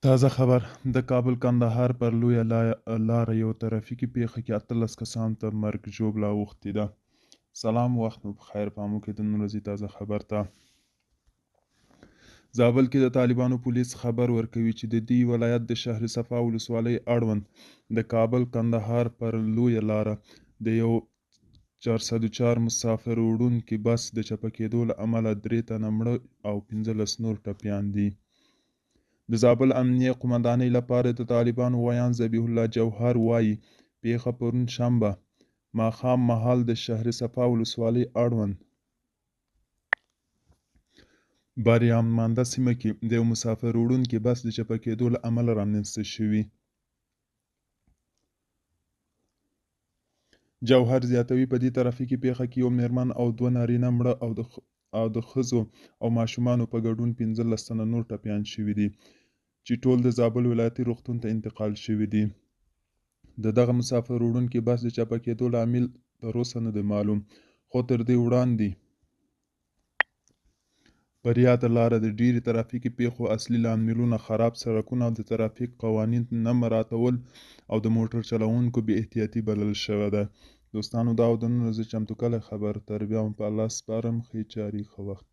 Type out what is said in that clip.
تازه خبر: د کابل کندهار پر لویه لاره یو ترافیکي پیښه کې 18 کسانو ته مرګ ژوبله اوښتې ده. سلام، وخت مو پخیر. په امو کې د نن ورځې تازه خبر ته زابل کې د طالبانو پولیس خبر ورکوي چې د دې ولایت د شهر صفا ولسوالۍ اړوند د کابل کندهار پر لویه لاره د یو 404 مسافر وړونکي بس د چپه کېدو له امله 3 تنه مړه او 15 نور ټپیان دي. د زابل امنیه قومندانۍ لپاره د طالبانو ویان ذبیح الله جوهر وایي پیښه پرون شنبه ماښام مهال د شهر صفا ولسوالۍ اړوند باریامانده سیمه کې د یو مسافر وړونکي بس د چپه کېدو له امله رامنځته شوي. جوهر زیاتوي په دې ترافیکي پیښه کې یو میرمن او 2 نارینه مړه او د ښځو او ماشومانو په ګډون 15 تنه نور ټپیان شوي دي چې ټول د زابل ولایتي روغتون ته انتقال شوي دي. د دغه مسافر وړونکي بس د چپه کېدو لامل تر اوسه نه دی معلوم، خو تر دې وړاندې پر یاده لاره د ډیری ترافیکي پیښو اصلي لاملونه خراب سړکونه او د ترافیک قوانین نه مراعتول او د موټر چلوونکو بې احتیاطي بلل شوې ده. دوستانو، دا او د نن ورځې چمتو کلی خبر. تر بیا هم په الله سپارم. ښې چارې، ښه وخت.